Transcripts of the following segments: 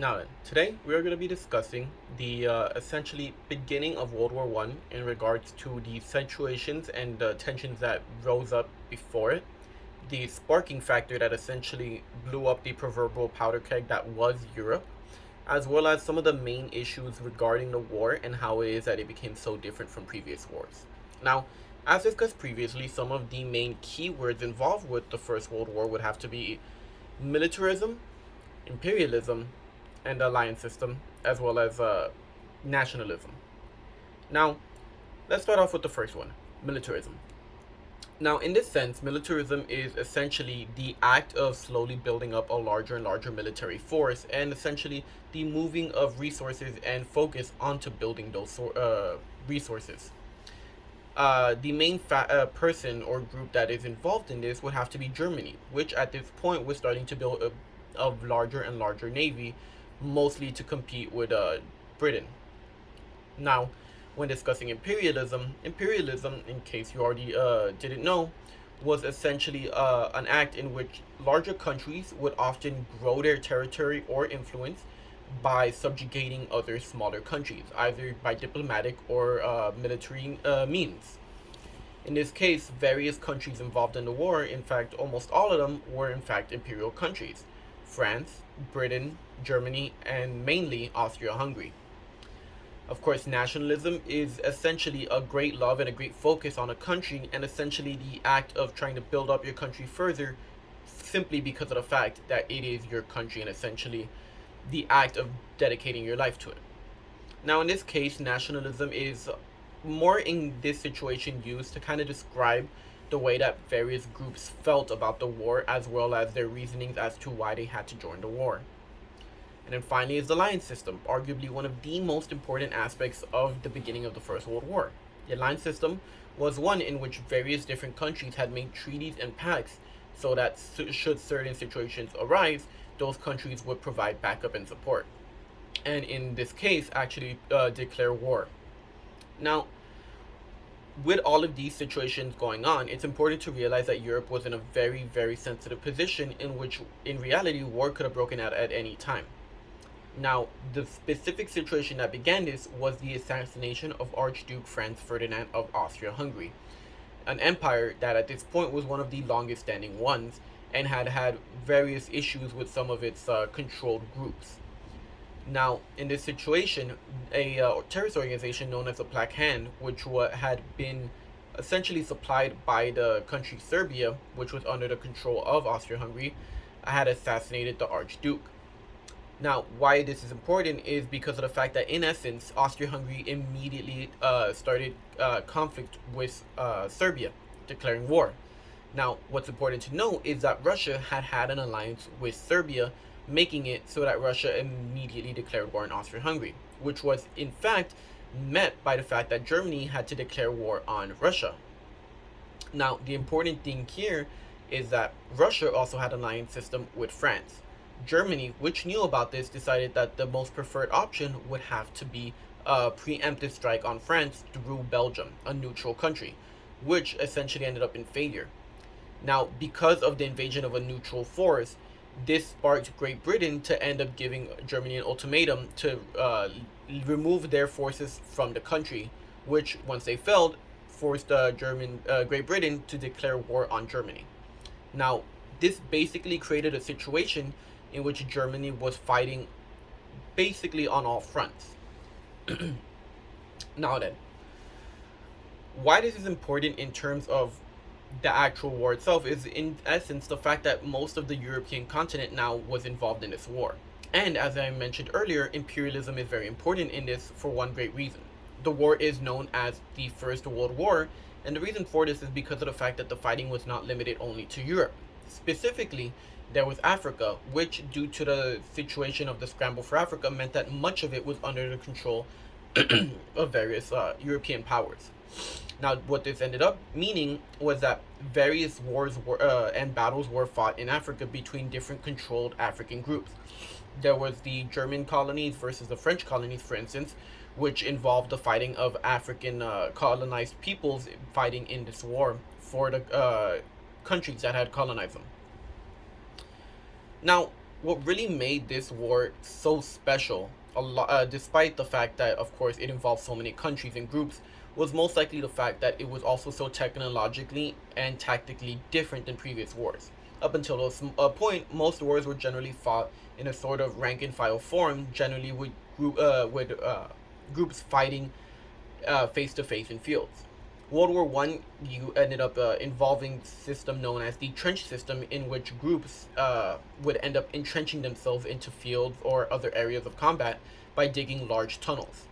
Now then, today we are going to be discussing the essentially beginning of World War One in regards to the situations and the tensions that rose up before it, the sparking factor that essentially blew up the proverbial powder keg that was Europe, as well as some of the main issues regarding the war and how it is that it became so different from previous wars. Now, as discussed previously, some of the main keywords involved with the First World War would have to be militarism, imperialism, and the alliance system, as well as nationalism. Now, let's start off with the first one, militarism. Now, in this sense, militarism is essentially the act of slowly building up a larger and larger military force, and essentially the moving of resources and focus onto building those resources. The main person or group that is involved in this would have to be Germany, which at this point was starting to build a larger and larger navy, mostly to compete with Britain. Now, when discussing imperialism, in case you already didn't know, was essentially an act in which larger countries would often grow their territory or influence by subjugating other smaller countries, either by diplomatic or military means. In this case, various countries involved in the war, in fact, almost all of them were in fact imperial countries: France, Britain, Germany, and mainly Austria Hungary. Of course, nationalism is essentially a great love and a great focus on a country, and essentially the act of trying to build up your country further simply because of the fact that it is your country and essentially the act of dedicating your life to it. Now, in this case, nationalism is more in this situation used to kind of describe the way that various groups felt about the war as well as their reasonings as to why they had to join the war. And then finally is the alliance system, arguably one of the most important aspects of the beginning of the First World War. The alliance system was one in which various different countries had made treaties and pacts so that should certain situations arise, those countries would provide backup and support. And in this case, actually declare war. Now, with all of these situations going on, it's important to realize that Europe was in a very, very sensitive position in which, in reality, war could have broken out at any time. Now, the specific situation that began this was the assassination of Archduke Franz Ferdinand of Austria-Hungary, an empire that at this point was one of the longest standing ones and had had various issues with some of its controlled groups. Now, in this situation, a terrorist organization known as the Black Hand, which had been essentially supplied by the country Serbia, which was under the control of Austria-Hungary, had assassinated the Archduke. Now, why this is important is because of the fact that, in essence, Austria-Hungary immediately started conflict with Serbia, declaring war. Now, what's important to know is that Russia had had an alliance with Serbia, making it so that Russia immediately declared war on Austria-Hungary, which was, in fact, met by the fact that Germany had to declare war on Russia. Now, the important thing here is that Russia also had an alliance system with France. Germany, which knew about this, decided that the most preferred option would have to be a preemptive strike on France through Belgium, a neutral country, which essentially ended up in failure. Now, because of the invasion of a neutral force, this sparked Great Britain to end up giving Germany an ultimatum to remove their forces from the country, which, once they failed, forced Great Britain to declare war on Germany. Now, this basically created a situation in which Germany was fighting basically on all fronts. Now then, why this is important in terms of the actual war itself is, in essence, the fact that most of the European continent now was involved in this war. And as I mentioned earlier, imperialism is very important in this for one great reason. The war is known as the First World War, and the reason for this is because of the fact that the fighting was not limited only to Europe. Specifically, there was Africa, which, due to the situation of the scramble for Africa, meant that much of it was under the control of various European powers. Now, what this ended up meaning was that various wars and battles were fought in Africa between different controlled African groups. There was the German colonies versus the French colonies, for instance, which involved the fighting of African colonized peoples fighting in this war for the countries that had colonized them. Now, What really made this war so special, despite the fact that, of course, it involved so many countries and groups, was most likely the fact that it was also so technologically and tactically different than previous wars. Up until this point, most wars were generally fought in a sort of rank and file form, generally with groups fighting face to face in fields. World War One, you ended up involving system known as the trench system, in which groups would end up entrenching themselves into fields or other areas of combat by digging large tunnels.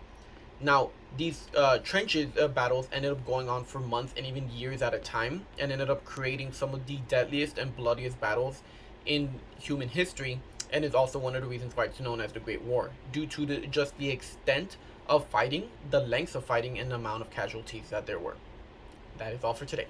Now, these trenches battles ended up going on for months and even years at a time, and ended up creating some of the deadliest and bloodiest battles in human history, and is also one of the reasons why it's known as the Great War, due to just the extent of fighting, the lengths of fighting, and the amount of casualties that there were. That is all for today.